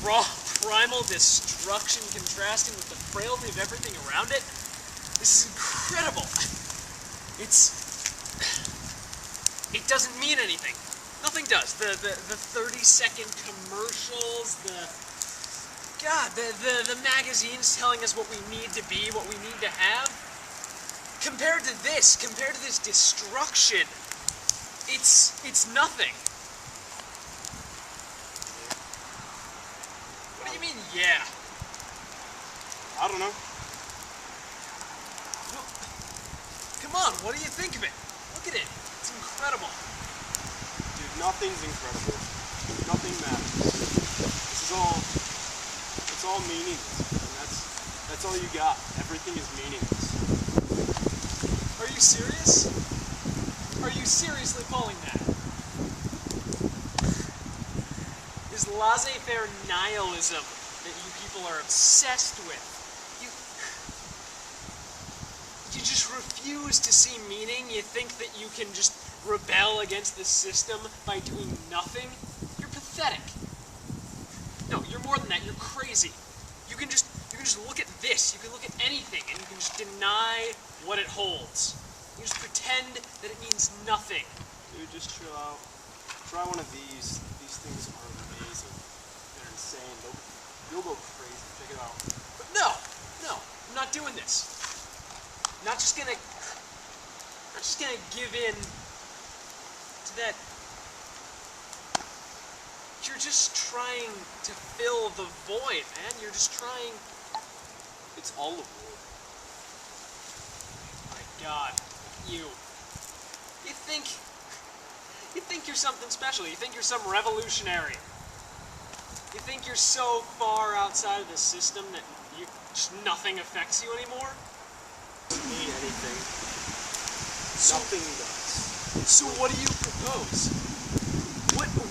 raw, primal destruction contrasting with the frailty of everything around it. This is incredible. It doesn't mean anything. Nothing does. The 30-second commercials, the magazines telling us what we need to be, what we need to have. Compared to this destruction, it's nothing. What do you mean, yeah? I don't know. Well, come on, what do you think of it? Look at it. It's incredible. Dude, nothing's incredible. Nothing matters. It's all meaningless. And that's all you got. Everything is meaningless. Are you serious? Are you seriously calling that? Is laissez-faire nihilism that you people are obsessed with? You just refuse to see meaning? You think that you can just rebel against the system by doing nothing? You're pathetic. No, you're more than that. You're crazy. You can just look at this. You can look at anything, and you can just deny what it holds. You just pretend that it means nothing. Dude, just chill out. Try one of these. These things are amazing. They're insane. You'll go crazy. Check it out. But no, I'm not doing this. Not just gonna give in to that. You're just trying to fill the void, man. You're just trying. It's all a void. My God, you think you're something special. You think you're some revolutionary. You think you're so far outside of the system that just nothing affects you anymore? Doesn't mean anything. Nothing does. So what do you propose?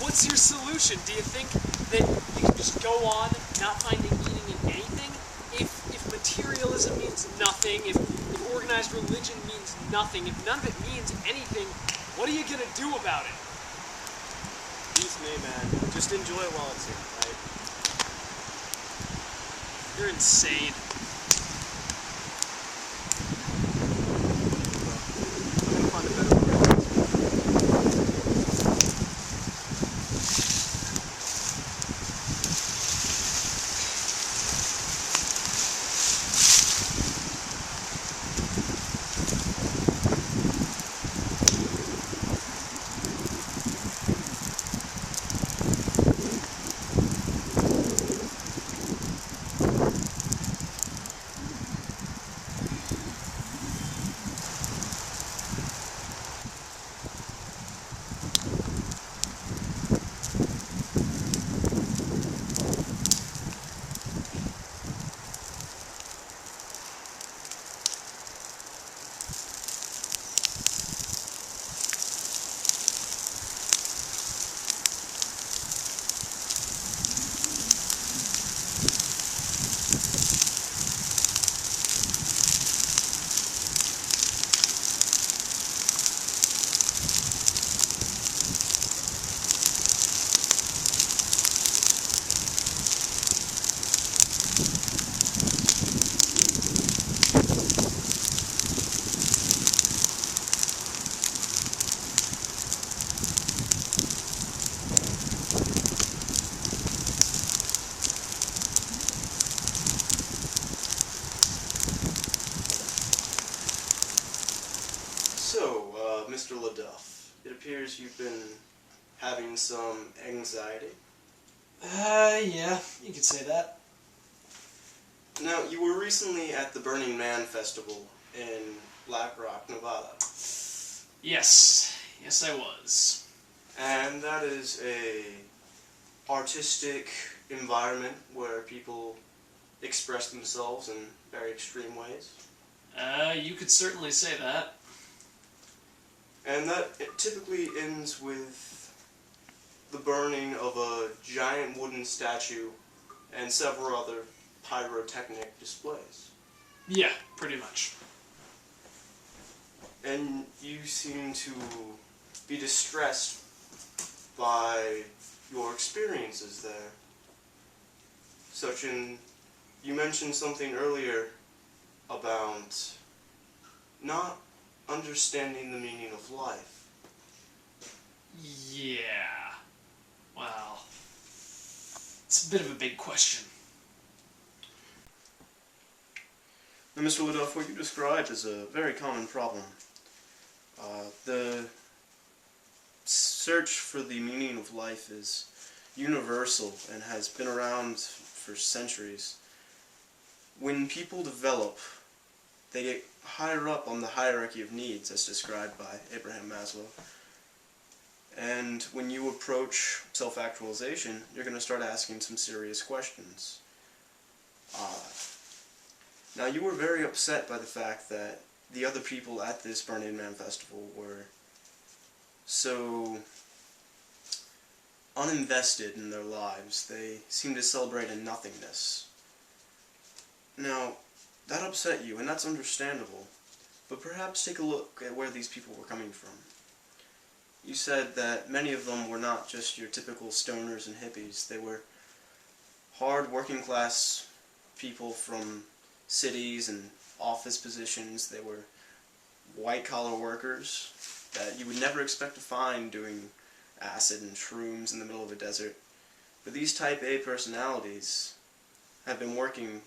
What's your solution? Do you think that you can just go on not finding meaning in anything? If materialism means nothing, if organized religion means nothing, if none of it means anything, what are you gonna do about it? Excuse me, man. Just enjoy it while it's here, right? You're insane. I'm gonna find a better way. Mr. LeDuff, it appears you've been having some anxiety. Yeah, you could say that. Now, you were recently at the Burning Man Festival in Black Rock, Nevada. Yes, I was. And that is a artistic environment where people express themselves in very extreme ways. You could certainly say that. And that it typically ends with the burning of a giant wooden statue and several other pyrotechnic displays. Yeah, pretty much. And you seem to be distressed by your experiences there. You mentioned something earlier about not understanding the meaning of life. Yeah. Well, it's a bit of a big question. Now, Mr. LeDuff, what you described is a very common problem. The search for the meaning of life is universal and has been around for centuries. When people develop, they get higher up on the hierarchy of needs as described by Abraham Maslow. And when you approach self-actualization, you're going to start asking some serious questions. Now, you were very upset by the fact that the other people at this Burning Man festival were so uninvested in their lives. They seemed to celebrate a nothingness. Now, that upset you, and that's understandable, but perhaps take a look at where these people were coming from. You said that many of them were not just your typical stoners and hippies. They were hard working class people from cities and office positions. They were white collar workers that you would never expect to find doing acid and shrooms in the middle of a desert. But these type A personalities have been working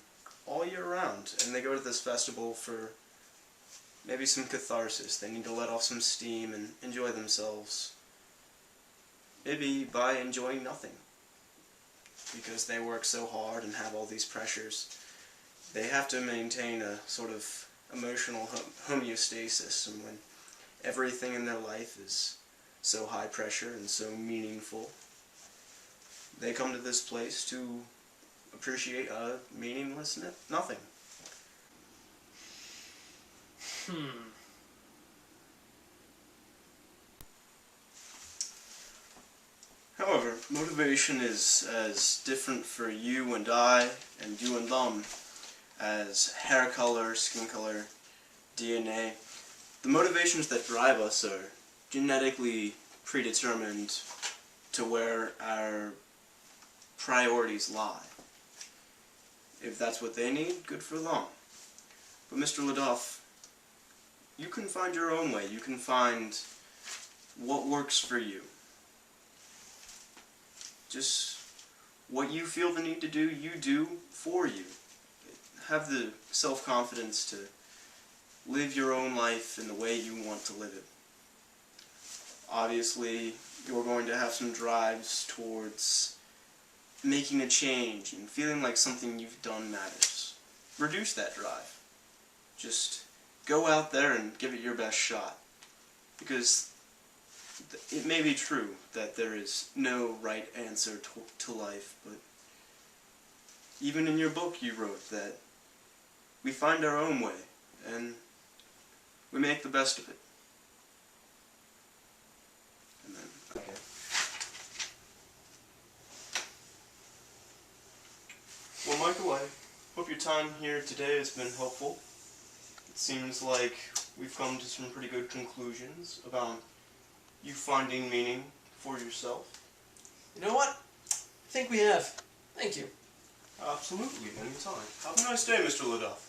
all year round, and they go to this festival for maybe some catharsis. They need to let off some steam and enjoy themselves. Maybe by enjoying nothing. Because they work so hard and have all these pressures. They have to maintain a sort of emotional homeostasis, and when everything in their life is so high pressure and so meaningful, they come to this place to appreciate a meaningless nothing. However, motivation is as different for you and I, and you and them, as hair color, skin color, DNA. The motivations that drive us are genetically predetermined to where our priorities lie. If that's what they need, good for them. But Mr. LeDuff, you can find your own way. You can find what works for you. Just what you feel the need to do, you do for you. Have the self-confidence to live your own life in the way you want to live it. Obviously, you're going to have some drives towards making a change and feeling like something you've done matters. Reduce that drive. Just go out there and give it your best shot. Because it may be true that there is no right answer to life, but even in your book you wrote that we find our own way, and we make the best of it. And then, okay. Well, Michael, I hope your time here today has been helpful. It seems like we've come to some pretty good conclusions about you finding meaning for yourself. You know what? I think we have. Thank you. Absolutely, anytime. Have a nice day, Mr. LeDuff.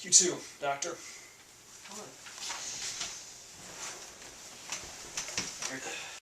You too, Doctor. All right.